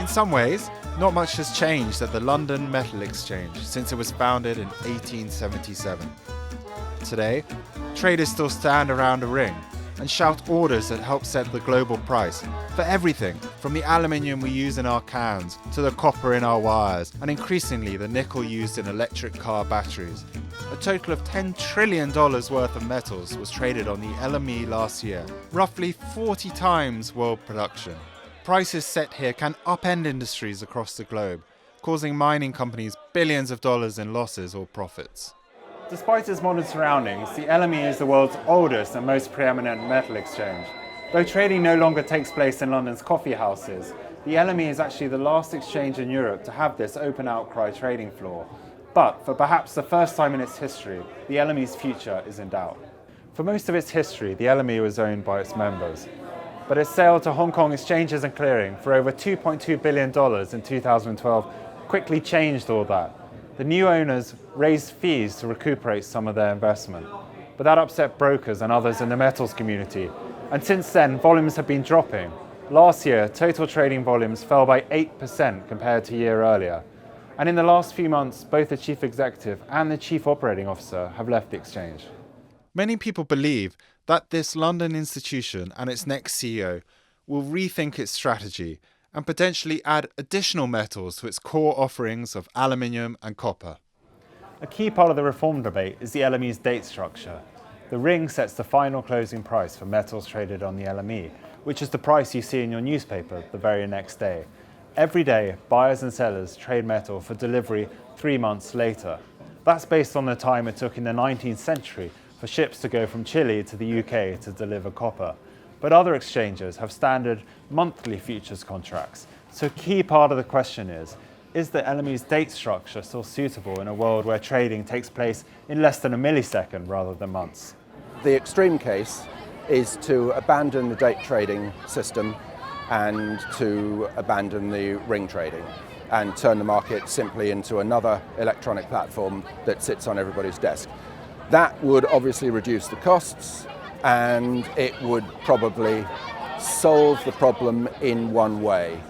some ways, not much has changed at the London Metal Exchange since it was founded in 1877. Today, traders still stand around a ring and shout orders that help set the global price for everything from the aluminium we use in our cans to the copper in our wires and increasingly the nickel used in electric car batteries. A total of $10 trillion worth of metals was traded on the LME last year, roughly 40 times world production. Prices set here can upend industries across the globe, causing mining companies billions of dollars in losses or profits. Despite its modern surroundings, the LME is the world's oldest and most preeminent metal exchange. Though trading no longer takes place in London's coffee houses, the LME is actually the last exchange in Europe to have this open outcry trading floor. But for perhaps the first time in its history, the LME's future is in doubt. For most of its history, the LME was owned by its members. But its sale to Hong Kong Exchanges and Clearing for over $2.2 billion in 2012 quickly changed all that. The new owners raised fees to recuperate some of their investment, but that upset brokers and others in the metals community. And since then, volumes have been dropping. Last year, total trading volumes fell by 8% compared to a year earlier. And in the last few months, both the chief executive and the chief operating officer have left the exchange. Many people believe that this London institution and its next CEO will rethink its strategy and potentially add additional metals to its core offerings of aluminium and copper. A key part of the reform debate is the LME's date structure. The ring sets the final closing price for metals traded on the LME, which is the price you see in your newspaper the very next day. Every day, buyers and sellers trade metal for delivery 3 months later. That's based on the time it took in the 19th century for ships to go from Chile to the UK to deliver copper. But other exchanges have standard monthly futures contracts. So a key part of the question is the LME's date structure still suitable in a world where trading takes place in less than a millisecond rather than months? The extreme case is to abandon the date trading system and to abandon the ring trading and turn the market simply into another electronic platform that sits on everybody's desk. That would obviously reduce the costs, and it would probably solve the problem in one way.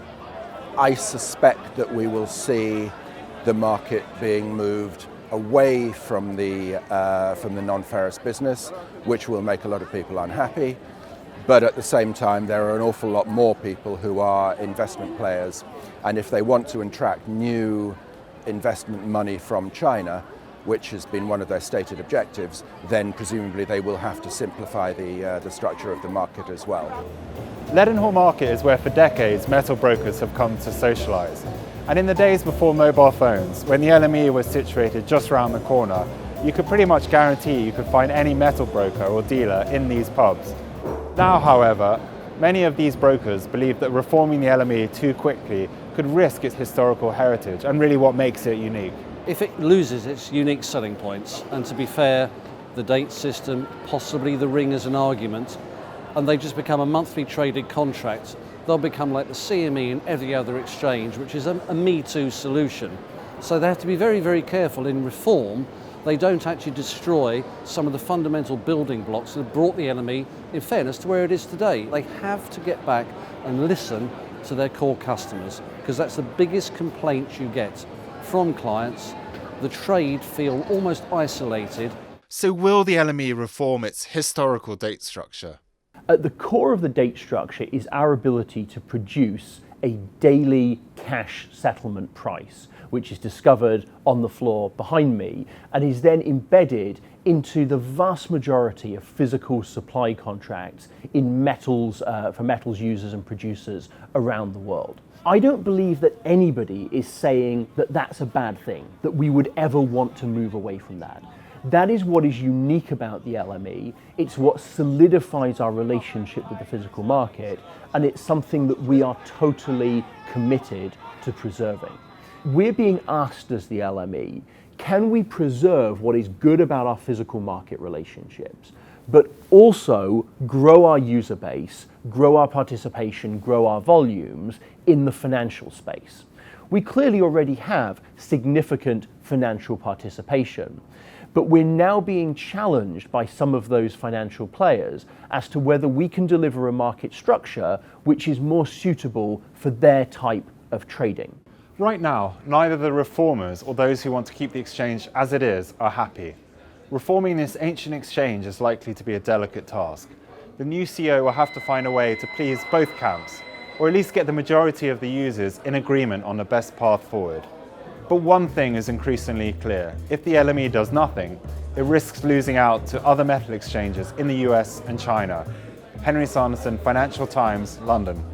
I suspect that we will see the market being moved away from the non-ferrous business, which will make a lot of people unhappy. But at the same time, there are an awful lot more people who are investment players, and if they want to attract new investment money from China, which has been one of their stated objectives, then presumably they will have to simplify the structure of the market as well. Leadenhall Market is where for decades metal brokers have come to socialise. And in the days before mobile phones, when the LME was situated just around the corner, you could pretty much guarantee you could find any metal broker or dealer in these pubs. Now, however, many of these brokers believe that reforming the LME too quickly could risk its historical heritage and really what makes it unique. If it loses its unique selling points, and to be fair, the date system, possibly the ring as an argument, and they just become a monthly traded contract, they'll become like the CME and every other exchange, which is a Me Too solution. So they have to be very, very careful in reform. They don't actually destroy some of the fundamental building blocks that have brought the LME, in fairness, to where it is today. They have to get back and listen to their core customers, because that's the biggest complaint you get from clients. The trade feel almost isolated. So will the LME reform its historical date structure? At the core of the date structure is our ability to produce a daily cash settlement price, which is discovered on the floor behind me and is then embedded into the vast majority of physical supply contracts in metals for metals users and producers around the world. I don't believe that anybody is saying that that's a bad thing, that we would ever want to move away from that. That is what is unique about the LME. It's what solidifies our relationship with the physical market, and it's something that we are totally committed to preserving. We're being asked as the LME, can we preserve what is good about our physical market relationships, but also grow our user base, grow our participation, grow our volumes in the financial space? We clearly already have significant financial participation, but we're now being challenged by some of those financial players as to whether we can deliver a market structure which is more suitable for their type of trading. Right now, neither the reformers or those who want to keep the exchange as it is are happy. Reforming this ancient exchange is likely to be a delicate task. The new CEO will have to find a way to please both camps, or at least get the majority of the users in agreement on the best path forward. But one thing is increasingly clear: if the LME does nothing, it risks losing out to other metal exchanges in the US and China. Henry Sanderson, Financial Times, London.